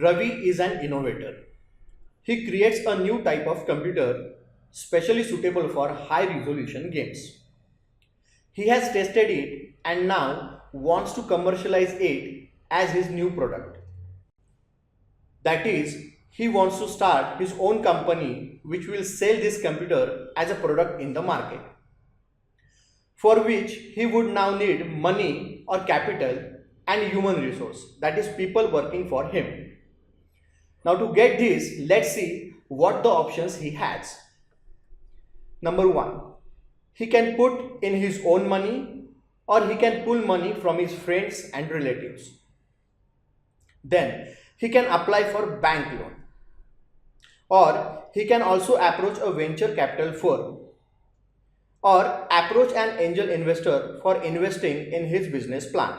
Ravi is an innovator. He creates a new type of computer specially suitable for high resolution games. He has tested it and now wants to commercialize it as his new product. That is, he wants to start his own company which will sell this computer as a product in the market, for which he would now need money or capital and human resource, that is people working for him. Now to get this, let's see what the options he has. Number 1, he can put in his own money or he can pull money from his friends and relatives. Then he can apply for bank loan, or he can also approach a venture capital firm or approach an angel investor for investing in his business plan.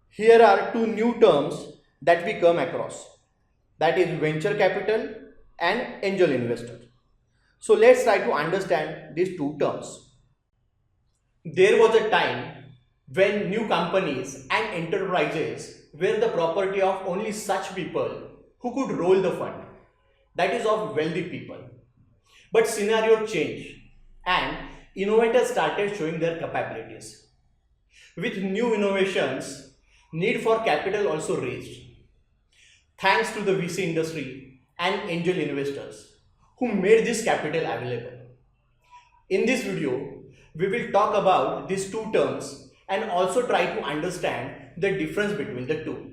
Here are two new terms that we come across, that is venture capital and angel investor. So let's try to understand these two terms. There was a time when new companies and enterprises were the property of only such people who could roll the fund, that is of wealthy people. But scenario changed and innovators started showing their capabilities. With new innovations, need for capital also raised, thanks to the VC industry and angel investors who made this capital available. In this video, we will talk about these two terms and also try to understand the difference between the two.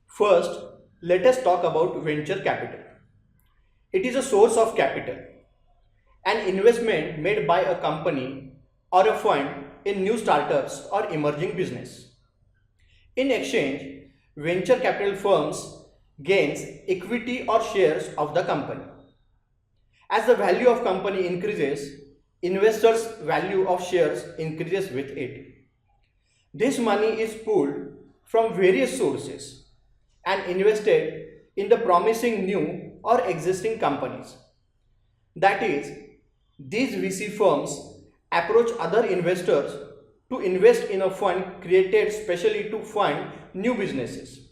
First, let us talk about venture capital. It is a source of capital, an investment made by a company or a fund in new startups or emerging business. In exchange, venture capital firms gains equity or shares of the company. As the value of company increases, investors' value of shares increases with it. This money is pulled from various sources and invested in the promising new or existing companies. That is, these VC firms approach other investors to invest in a fund created specially to fund new businesses.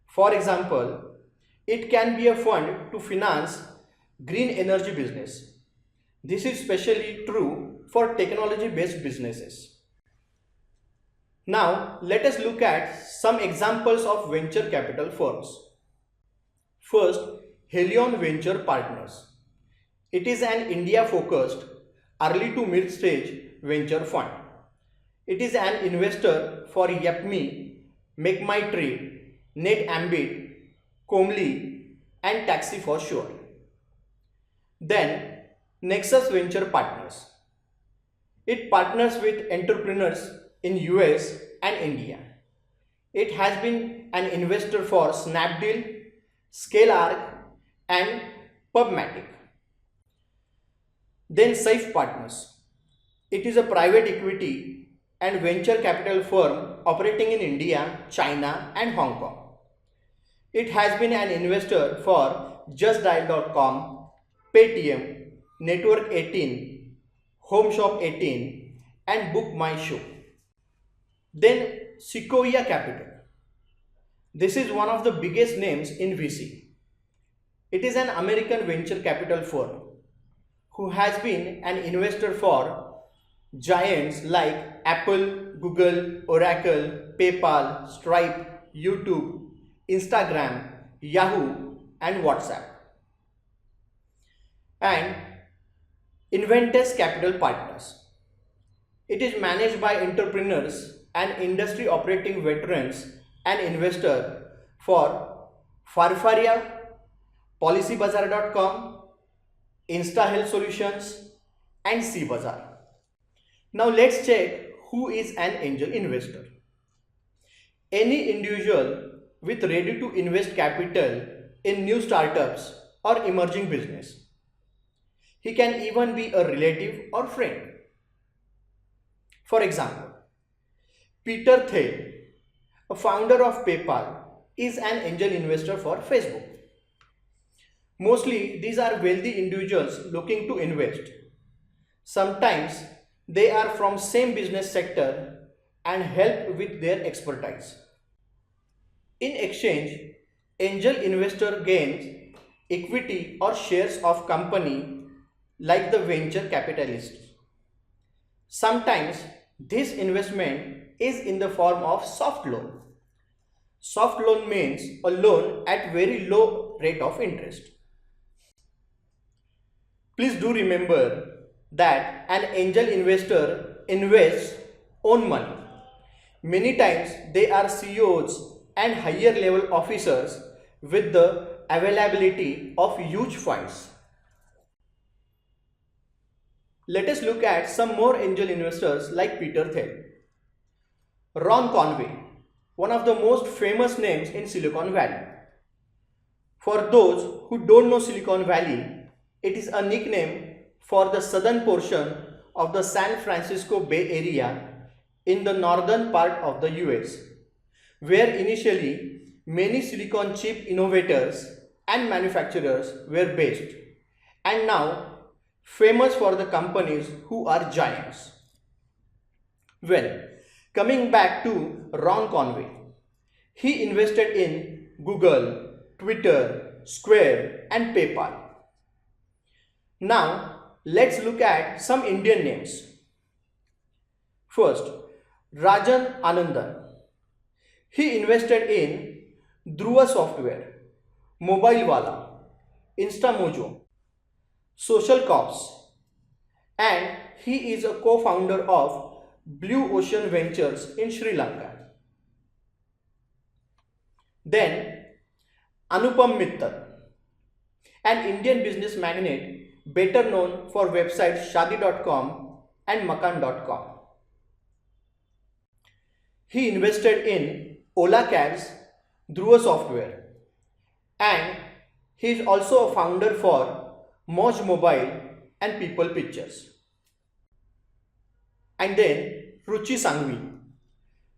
For example, it can be a fund to finance green energy business. This is especially true for technology-based businesses. Now, let us look at some examples of venture capital firms. First, Helion Venture Partners. It is an India-focused early to mid-stage venture fund. It is an investor for Yapme, Make My Trade, NetAmbit, Comly, and Taxi for Sure. Then, Nexus Venture Partners. It partners with entrepreneurs in US and India. It has been an investor for Snapdeal, ScaleArc, and PubMatic. Then Safe Partners. It is a private equity and venture capital firm operating in India, China, and Hong Kong. It has been an investor for JustDial.com, Paytm, Network 18, Home Shop 18, and Book My Show. Then Sequoia Capital. This is one of the biggest names in VC. It is an American venture capital firm who has been an investor for giants like Apple, Google, Oracle, PayPal, Stripe, YouTube, Instagram, Yahoo, and WhatsApp. And Inventors Capital Partners. It is managed by entrepreneurs and industry operating veterans and investor for Farfaria, PolicyBazaar.com, InstaHealth Solutions, and CBazaar. Now let's check who is an angel investor. Any individual with ready to invest capital in new startups or emerging business. He can even be a relative or friend. For example, Peter Thiel, a founder of PayPal, is an angel investor for Facebook. Mostly, these are wealthy individuals looking to invest. Sometimes, they are from same business sector and help with their expertise. In exchange, angel investor gains equity or shares of company like the venture capitalist. Sometimes this investment is in the form of soft loan. Soft loan means a loan at very low rate of interest. Please do remember that an angel investor invests own money. Many times they are CEOs and higher level officers with the availability of huge funds. Let us look at some more angel investors like Peter Thiel. Ron Conway, one of the most famous names in Silicon Valley. For those who don't know Silicon Valley, it is a nickname for the southern portion of the San Francisco Bay Area in the northern part of the US, where initially many silicon chip innovators and manufacturers were based, and now famous for the companies who are giants. Well, coming back to Ron Conway, he invested in Google, Twitter, Square, and PayPal. Now, let's look at some Indian names. First, Rajan Anandan. He invested in Dhruva Software, Mobilewala, Instamojo, Social Corps, and he is a co-founder of Blue Ocean Ventures in Sri Lanka. Then, Anupam Mittal, an Indian business magnate better known for websites Shadi.com and Makan.com. He invested in Ola Cabs, Dhruva Software, and he is also a founder for Moj Mobile and People Pictures. And then Ruchi Sanghvi.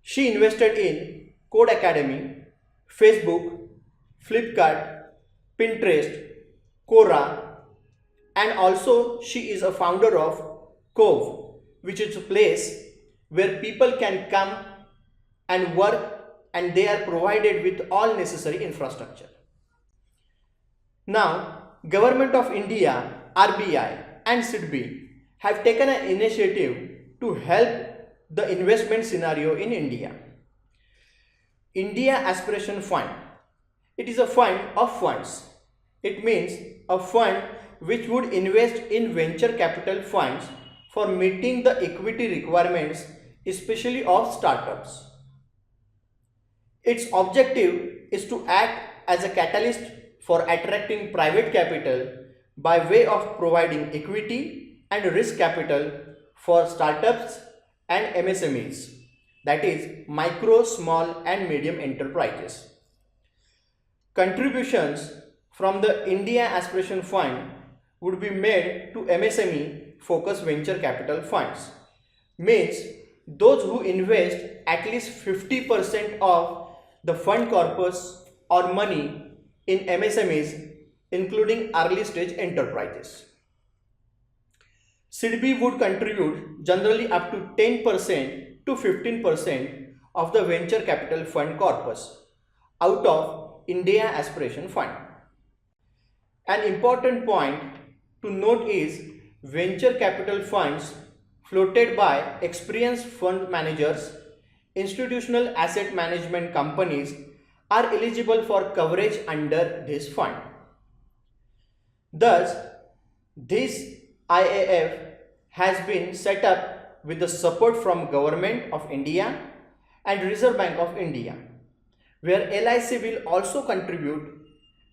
She invested in Code Academy, Facebook, Flipkart, Pinterest, Quora, and also she is a founder of Cove, which is a place where people can come and work, and they are provided with all necessary infrastructure. Now, Government of India, RBI and SIDBI have taken an initiative to help the investment scenario in India. India Aspiration Fund. It is a fund of funds. It means a fund which would invest in venture capital funds for meeting the equity requirements, especially of startups. Its objective is to act as a catalyst for attracting private capital by way of providing equity and risk capital for startups and MSMEs, that is micro, small and medium enterprises. Contributions from the India Aspiration Fund would be made to MSME focused venture capital funds. Means those who invest at least 50% of the fund corpus or money in MSMEs, including early stage enterprises. SIDBI would contribute generally up to 10% to 15% of the venture capital fund corpus out of India Aspiration Fund. An important point to note is venture capital funds floated by experienced fund managers, institutional asset management companies are eligible for coverage under this fund. Thus, this IAF has been set up with the support from Government of India and Reserve Bank of India, where LIC will also contribute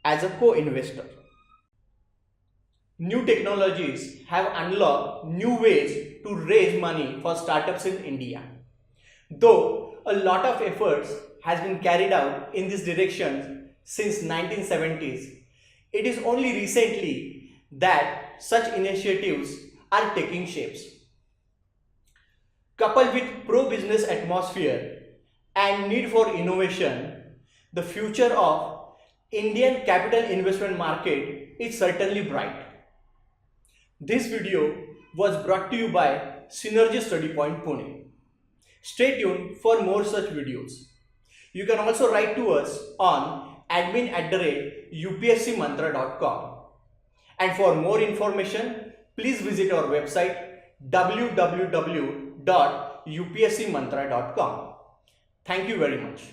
as a co-investor. New technologies have unlocked new ways to raise money for startups in India. Though a lot of efforts has been carried out in this direction since 1970s, it is only recently that such initiatives are taking shapes. Coupled with pro-business atmosphere and need for innovation, the future of Indian capital investment market is certainly bright. This video was brought to you by Synergy Study Point Pune. Stay tuned for more such videos. You can also write to us on admin@upscmantra.com. And for more information, please visit our website www.upscmantra.com. Thank you very much.